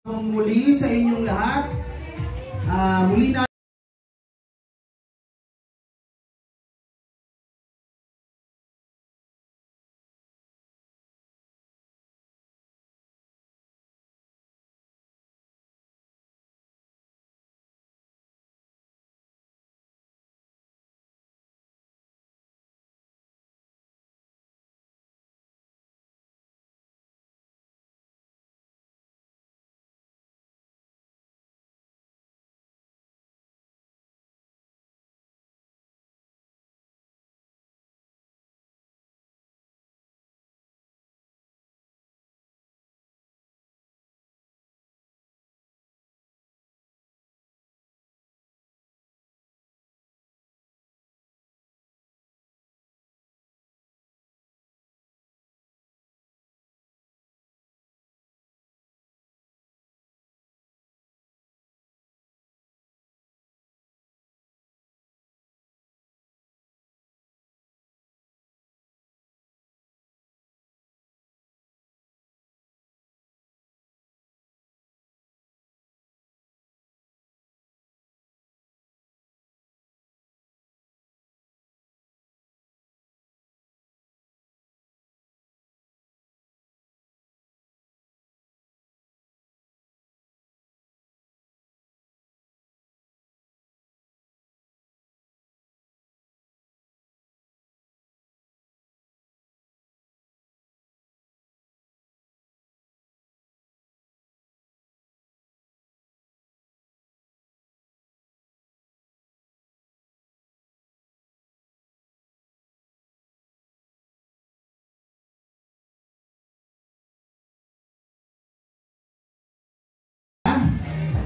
Muli sa inyong lahat, muli na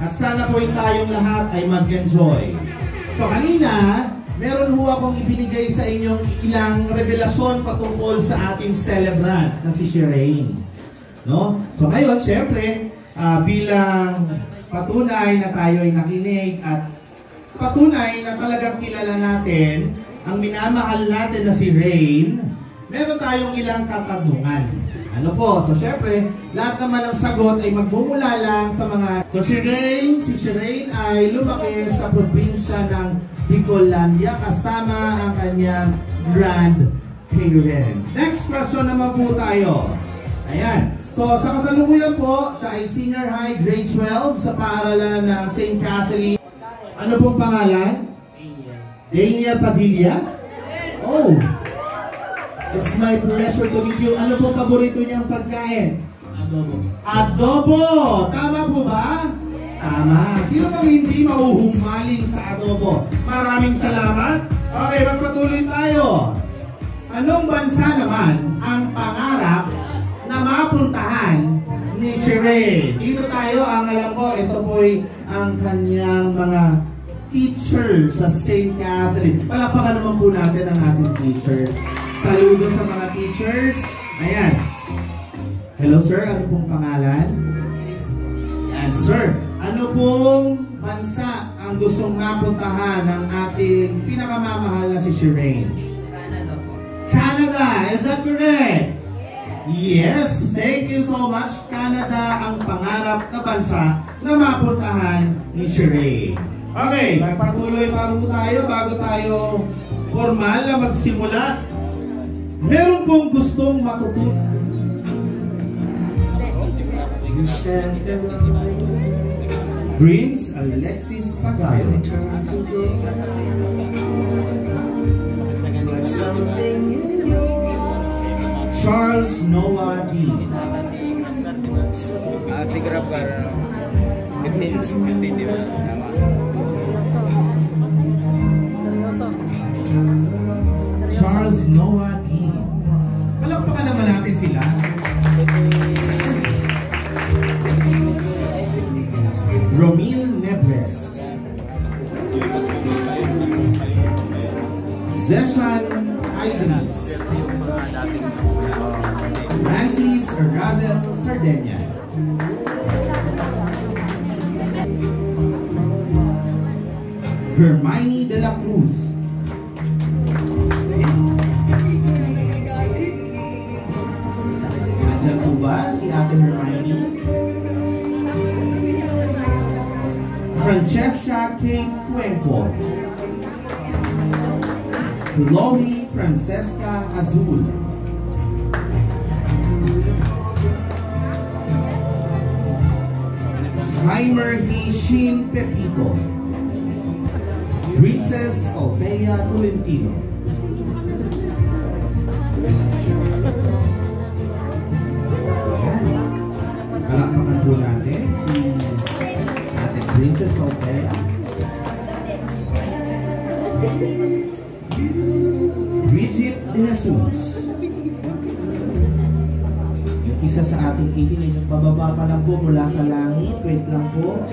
at sana po tayong lahat ay mag-enjoy. So kanina, meron ho akong ibinigay sa inyong ilang revelasyon patungkol sa ating celebrant na si Shireen. No? So ngayon, syempre, bilang patunay na tayo ay nakinig at patunay na talagang kilala natin ang minamahal natin na si Rain, meron tayong ilang katanungan. Ano po? So syempre, lahat naman ng sagot ay magmumula lang sa mga... So si Shireen ay lumaki sa probinsya ng Bicolandia kasama ang kanyang grandparents. Next question naman po tayo. Ayan. So sa kasalukuyan po, siya ay senior high grade 12 sa paaralan ng St. Catholic. Ano pong pangalan? Daniel Padilla? Oh! It's my pleasure to meet you. Ano pong paborito niyang pagkain? Adobo. Adobo! Tama po ba? Tama. Sino bang hindi mahuhumaling sa adobo? Maraming salamat. Okay, magpatuloy tayo. Anong bansa naman ang pangarap na mapuntahan ni Shireen? Dito tayo, ang alam ko, ito po'y ang kanyang mga teachers sa St. Catherine. Palakpakan naman po natin ang ating teachers. Saludo sa mga teachers. Ayan. Hello sir, ano pong pangalan? Yan sir. Ano pong bansa ang gustong mapuntahan ng ating pinakamamahal na si Shireen? Canada po. Canada, is that correct? Yes, thank you so much. Canada ang pangarap na bansa na mapuntahan ni Shireen. Okay, magpatuloy pa po tayo bago tayo formal na magsimula. Meron pong gustong matutunan. Dreams, Alexis Pagayo. Charles Noah D. Siguro para 15 di ba? Charles Noah D. Palakpakan naman natin sila. Romil Nebles. Zeshan Idris. Francis Razel Sardenia. Hermione de la Cruz. Nandiyan po ba si Ate Hermione? Francesca K. Cuenco. Chloe Francesca Azul. Heimer Hishin Pepito. Princess Althea Tolentino. Palakpakan po natin si Ate Princess Althea. Bridget De Jesus. Yung isa sa ating 18 ay pababa pa lang po mula sa langit. Wait lang po.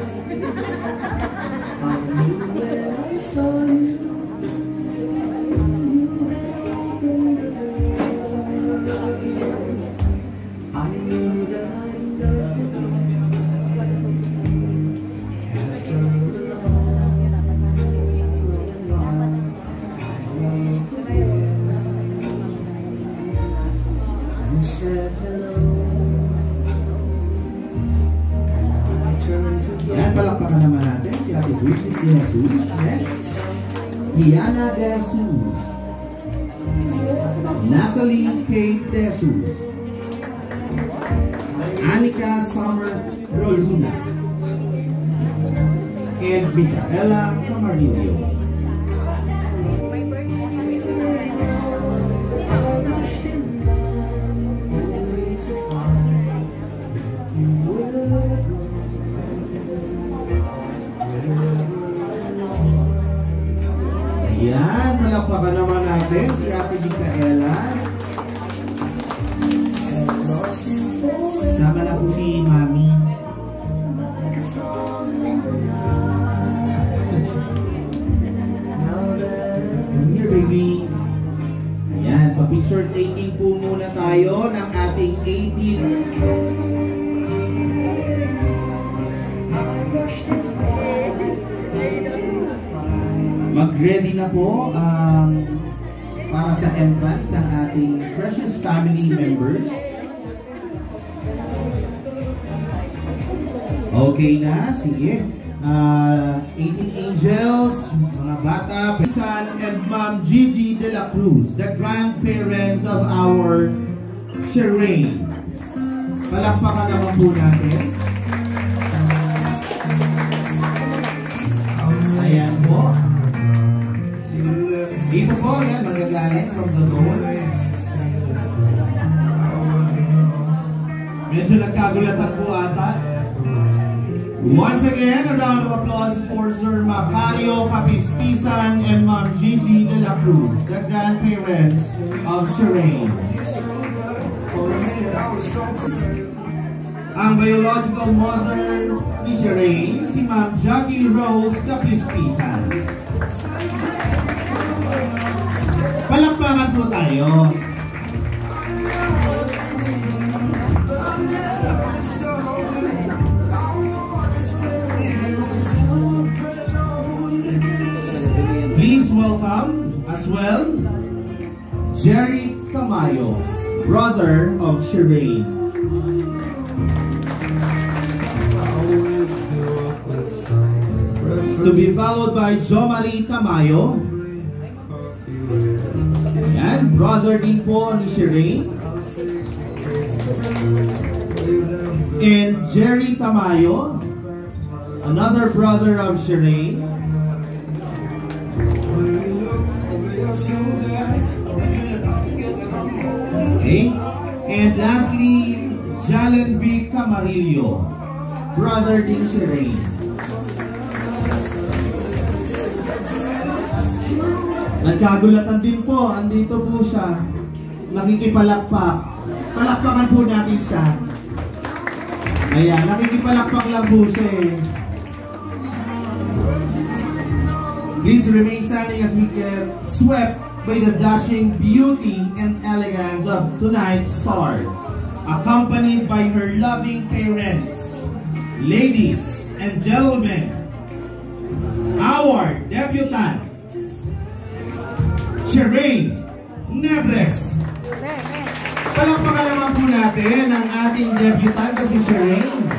Yan, palakpakan naman natin si Ate Bridget De Jesus. Next, Diana De Jesus. Natalie K. De Jesus. Anika Summer Roluna. And Micaela Camarillo. Yan, palakpakan naman natin si Ate Micaela. Sama na po si Mami. Come here, baby. Ayan, so picture taking po muna tayo ng ating 18. Mag-ready na po para sa entrance ng ating precious family members. Okay na, sige. 18 angels, mga bata, San and Ma'am Gigi De La Cruz, the grandparents of our Shireen. Palakpakan naman po natin. Ayan po. Dito po, yan, magagaling from the door. Medyo nagkagulatan po ata. Once again, a round of applause for Sir Macario Capispisan and Ma'am Gigi De La Cruz, the grandparents of Shireen. Ang biological mother ni Shireen, si Ma'am Jackie Rose Capispisan. Palakpakan po tayo. Please welcome as well Jerry Tamayo, brother of Shireen. To be followed by Jomari Tamayo. Yan, brother din po ni Shireen. And Jerry Tamayo, another brother of Shireen. Okay. And lastly, Jalen V. Camarillo, brother din Shireen. Nagkagulatan din po, andito po siya, nakikipalakpak. Palakpakan po natin siya. Ayan, nakikipalakpak lang po siya eh. Please remain standing as we get swept by the dashing beauty and elegance of tonight's star, accompanied by her loving parents. Ladies and gentlemen, our debutant, Shireen Nebres. Palakpakan naman po natin ang ating debutant na si Shireen.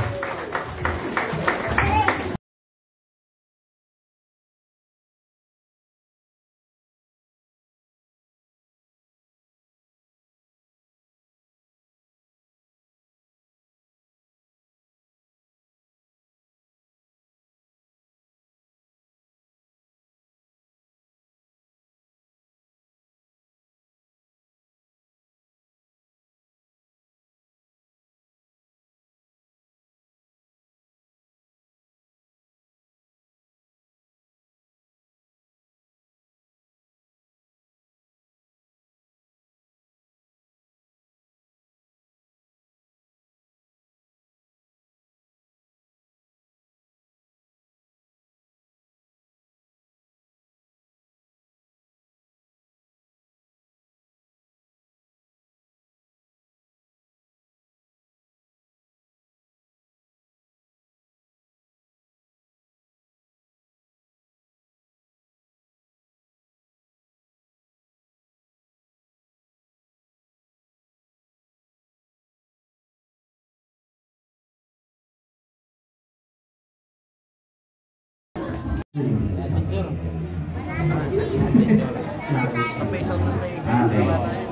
Okay.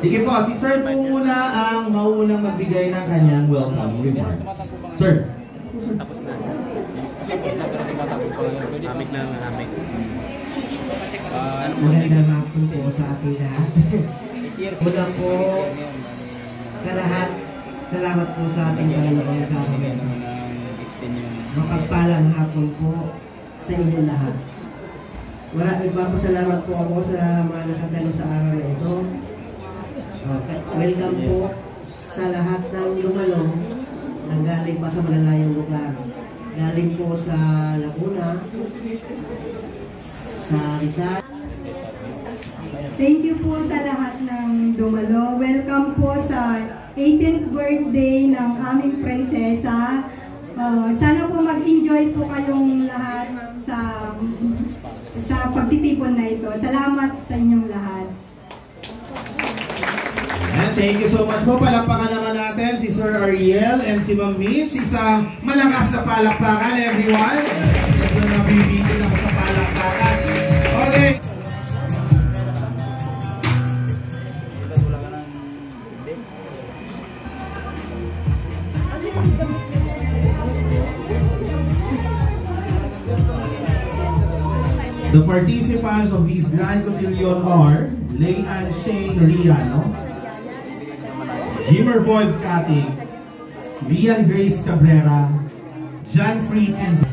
Sige po, si Sir po muna ang mauunang magbigay ng kanyang welcome remarks. Sir. Tapos na. Amik na nga, amik. Magandang hapon po sa ating lahat. Mula po sa lahat, salamat po sa ating Panginoon sa amin. Mapagpalang hapon po sa inyo lahat. Nagpapasalamat po ako sa mga nakatalo sa araw na ito. Welcome po sa lahat ng lumalo nang galing pa sa malalayong lugar. Galing po sa Laguna, sa Rizal. Thank you po sa lahat ng dumalo. Welcome po sa 18th birthday ng aming prinsesa. Sana po mag-enjoy po kayong lahat sa pagtitipon na ito. Salamat sa inyong lahat. And thank you so much po. Palakpakan naman natin si Sir Ariel and si Ma'am Miss. Isang malakas na palakpakan, everyone. Ito na bibigyan ako sa palakpakan. Okay. The participants of this Grand Cotillion are Leanne Shane Riano, Jimmer Void Kating, Rian Grace Cabrera, John Fritis.